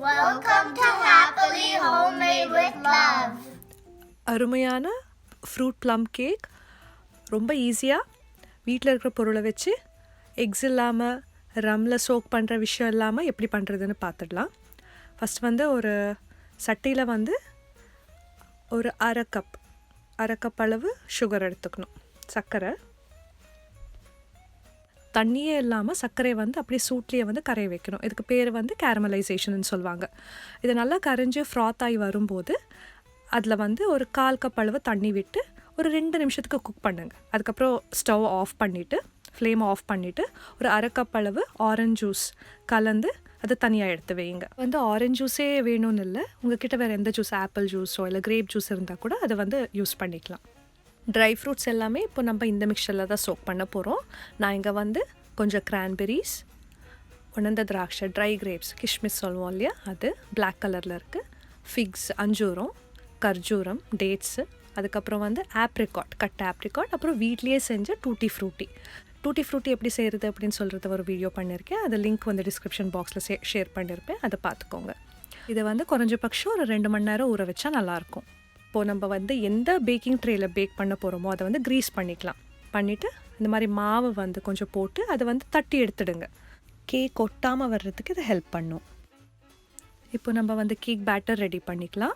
Welcome to Happily Homemade with Love. அருமையான fruit plum cake ரொம்ப ஈஸியாக வீட்டில் இருக்கிற பொருளை வச்சு எக்ஸ் இல்லாமல் ரம்மில் சோக் பண்ணுற விஷயம் இல்லாமல் எப்படி பண்ணுறதுன்னு பார்த்துடலாம். ஃபஸ்ட் வந்து ஒரு சட்டியில் வந்து ஒரு அரை கப் அளவு சுகர் எடுத்துக்கணும். சர்க்கரை தண்ணியே இல்லாமல் சர்க்கரையை வந்து அப்படியே சூட்லேயே வந்து கரைய வைக்கணும். இதுக்கு பேர் வந்து கேரமலைசேஷன் சொல்லுவாங்க. இது நல்லா கரைஞ்சி ஃப்ராத் ஆகி வரும்போது அதில் வந்து ஒரு 1/4 கப் அளவு தண்ணி விட்டு ஒரு 2 நிமிஷத்துக்கு குக் பண்ணுங்க. அதுக்கப்புறம் ஸ்டவ் ஆஃப் பண்ணிவிட்டு ஃப்ளேம் ஆஃப் பண்ணிவிட்டு ஒரு அரை கப் அளவு ஆரஞ்ச் ஜூஸ் கலந்து அதை தனியாக எடுத்து வைங்க. வந்து ஆரஞ்ச் ஜூஸே வேணும்னு இல்லை, உங்ககிட்ட வேறு எந்த ஜூஸ், ஆப்பிள் ஜூஸோ இல்லை கிரேப் ஜூஸ் இருந்தால் கூட அதை வந்து யூஸ் பண்ணிக்கலாம். ட்ரை ஃப்ரூட்ஸ் எல்லாமே இப்போ நம்ம இந்த மிக்சரில் தான் சோக் பண்ண போகிறோம். நான் இங்கே வந்து கொஞ்சம் cranberries, உணர்ந்த திராட்சை, ட்ரை கிரேப்ஸ், கிஷ்மிஸ் சொல்லுவோம் இல்லையா, அது பிளாக் கலரில் இருக்குது, ஃபிக்ஸ், அஞ்சூரம், கர்ஜூரம், டேட்ஸு, அதுக்கப்புறம் வந்து ஆப்ரிகாட், கட் ஆப்ரிகாட், அப்புறம் வீட்லேயே செஞ்ச டூட்டி ஃப்ரூட்டி எப்படி செய்கிறது அப்படின்னு சொல்கிறது ஒரு வீடியோ பண்ணியிருக்கேன். அது லிங்க் வந்து டிஸ்கிரிப்ஷன் பாக்ஸில் ஷேர் பண்ணியிருப்பேன், அதை பார்த்துக்கோங்க. இதை வந்து குறைஞ்சபட்சம் ஒரு 2 மணி நேரம் ஊற வச்சா நல்லாயிருக்கும். இப்போது நம்ம வந்து எந்த பேக்கிங் ட்ரேயில் பேக் பண்ண போகிறோமோ அதை வந்து க்ரீஸ் பண்ணிவிட்டு இந்த மாதிரி மாவு வந்து கொஞ்சம் போட்டு அதை வந்து தட்டி எடுத்துடுங்க. கேக் ஒட்டாமல் வர்றதுக்கு இதை ஹெல்ப் பண்ணும். இப்போ நம்ம வந்து கேக் பேட்டர் ரெடி பண்ணிக்கலாம்.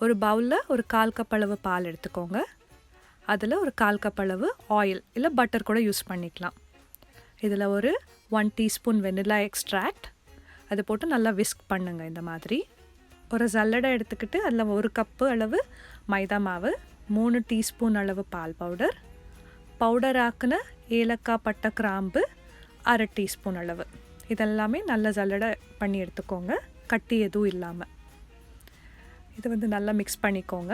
ஒரு பவுலில் ஒரு 1/4 கப் அளவு பால் எடுத்துக்கோங்க. அதில் ஒரு 1/4 கப் அளவு ஆயில் இல்லை பட்டர் கூட யூஸ் பண்ணிக்கலாம். இதில் ஒரு 1 டீஸ்பூன் வெனிலா எக்ஸ்ட்ராக்ட் அதை போட்டு நல்லா விஸ்க் பண்ணுங்க. இந்த மாதிரி ஒரு ஜல்லடை எடுத்துக்கிட்டு அதில் 1 கப்பு அளவு மைதா மாவு, 3 டீஸ்பூன் அளவு பால் பவுடர் ஆக்குன ஏலக்காய், பட்டை, கிராம்பு 1/2 டீஸ்பூன் அளவு, இதெல்லாமே நல்ல ஜல்லடை பண்ணி எடுத்துக்கோங்க, கட்டி எதுவும் இல்லாமல். இது வந்து நல்லா மிக்ஸ் பண்ணிக்கோங்க.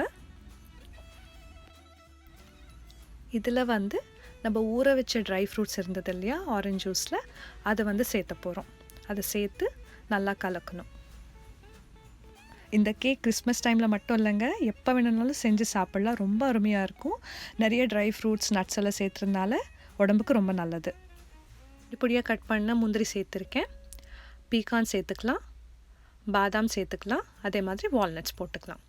இதில் வந்து நம்ம ஊற வச்ச ட்ரை ஃப்ரூட்ஸ் இருந்தது இல்லையா, ஆரஞ்ச் ஜூஸில், அதை வந்து சேர்த்த போகிறோம். அதை சேர்த்து நல்லா கலக்கணும். இந்த கேக் கிறிஸ்மஸ் டைமில் மட்டும் இல்லைங்க, எப்போ வேணுனாலும் செஞ்சு சாப்பிட்லாம். ரொம்ப அருமையாக இருக்கும். நிறைய ட்ரை ஃப்ரூட்ஸ், நட்ஸ் எல்லாம் சேர்த்துறதுனால உடம்புக்கு ரொம்ப நல்லது. இப்படியாக கட் பண்ண முந்திரி சேர்த்துருக்கேன், பீக்கான் சேர்த்துக்கலாம், பாதாம் சேர்த்துக்கலாம், அதே மாதிரி வால்நட்ஸ் போட்டுக்கலாம்.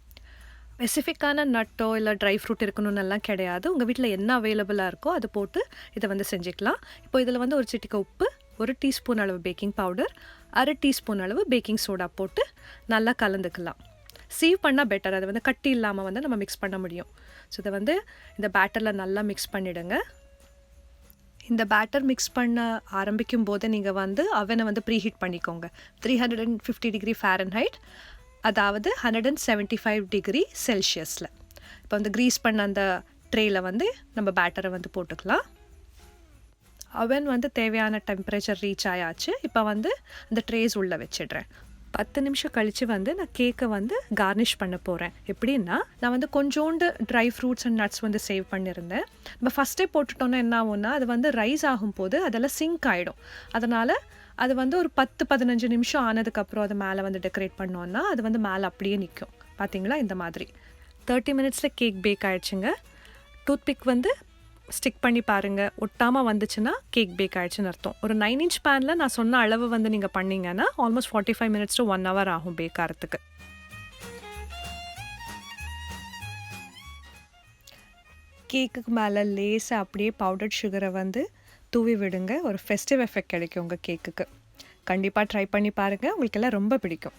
ஸ்பெசிஃபிக்கான நட்டோ இல்லை ட்ரை ஃப்ரூட் இருக்கணும்னு எல்லாம் கிடையாது. உங்கள் வீட்டில் என்ன அவைலபிளாக இருக்கோ அதை போட்டு இதை வந்து செஞ்சுக்கலாம். இப்போ இதில் வந்து ஒரு சிட்டிகை உப்பு, 1 டீஸ்பூன் அளவு பேக்கிங் பவுடர், 1/2 டீஸ்பூன் அளவு பேக்கிங் சோடா போட்டு நல்லா கலந்துக்கலாம். சீவ் பண்ணால் பெட்டர், அதை வந்து கட்டி இல்லாமல் வந்து நம்ம மிக்ஸ் பண்ண முடியும். ஸோ இதை வந்து இந்த பேட்டரில் நல்லா மிக்ஸ் பண்ணிவிடுங்க. இந்த பேட்டர் மிக்ஸ் பண்ண ஆரம்பிக்கும் போது நீங்கள் வந்து அவனை வந்து ப்ரீஹீட் பண்ணிக்கோங்க. 350 டிகிரி ஃபாரன்ஹைட், அதாவது 175 டிகிரி செல்சியஸில். இப்போ வந்து க்ரீஸ் பண்ண அந்த ட்ரேயில் வந்து நம்ம பேட்டரை வந்து போட்டுக்கலாம். அவன் வந்து தேவையான டெம்பரேச்சர் ரீச் ஆயாச்சு. இப்போ வந்து அந்த ட்ரேஸ் உள்ளே வச்சிடுறேன். 10 நிமிஷம் கழித்து வந்து நான் கேக்கை வந்து கார்னிஷ் பண்ண போகிறேன். எப்படின்னா, நான் வந்து கொஞ்சோண்டு ட்ரை ஃப்ரூட்ஸ் அண்ட் நட்ஸ் வந்து சேவ் பண்ணியிருந்தேன். நம்ம ஃபஸ்ட்டே போட்டுட்டோன்னா என்ன ஆகும்னா, அது வந்து ரைஸ் ஆகும்போது அதெல்லாம் சிங்க் ஆகிடும். அதனால் அது வந்து ஒரு 10-15 நிமிஷம் ஆனதுக்கப்புறம் அதை மேலே வந்து டெக்கரேட் பண்ணோன்னா அது வந்து மேலே அப்படியே நிற்கும். பார்த்தீங்களா, இந்த மாதிரி 30 மினிட்ஸில் கேக் பேக் ஆகிடுச்சுங்க. டூத்பிக் வந்து ஸ்டிக் பண்ணி பாருங்கள், ஒட்டாமல் வந்துச்சுன்னா கேக் பேக் ஆகிடுச்சுன்னு அர்த்தம். ஒரு 9 இன்ச் பேனில் நான் சொன்ன அளவு வந்து நீங்கள் பண்ணிங்கன்னா ஆல்மோஸ்ட் 45 மினிட்ஸ் to 1 hour ஆகும் பேக் ஆகிறதுக்கு. கேக்குக்கு மேலே லேசாக அப்படியே பவுடர்ட் சுகரை வந்து தூவி விடுங்க. ஒரு ஃபெஸ்டிவ் எஃபெக்ட் கிடைக்கும் உங்கள் கேக்குக்கு. கண்டிப்பாக ட்ரை பண்ணி பாருங்கள், உங்களுக்கு எல்லாம் ரொம்ப பிடிக்கும்.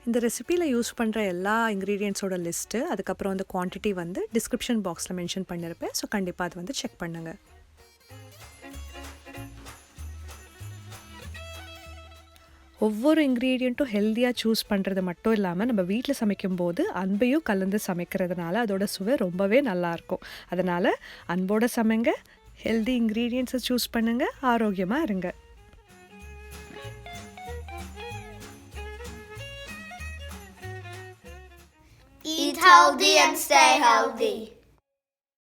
இந்த ரெசிப்பியில் யூஸ் பண்ணுற எல்லா இன்க்ரீடியன்ஸோட லிஸ்ட்டு, அதுக்கப்புறம் அந்த குவான்டிட்டி வந்து டிஸ்கிரிப்ஷன் பாக்ஸில் மென்ஷன் பண்ணியிருப்பேன். ஸோ கண்டிப்பாக அது வந்து செக் பண்ணுங்கள். ஒவ்வொரு இன்க்ரீடியண்ட்டும் ஹெல்த்தியாக சூஸ் பண்ணுறது மட்டும் இல்லாமல் நம்ம வீட்டில் சமைக்கும்போது அன்பையும் கலந்து சமைக்கிறதுனால அதோட சுவை ரொம்பவே நல்லாயிருக்கும். அதனால் அன்போடு சமைங்க, ஹெல்தி இன்க்ரீடியன்ட்ஸை சூஸ் பண்ணுங்கள், ஆரோக்கியமாக இருங்க. Eat healthy and stay healthy.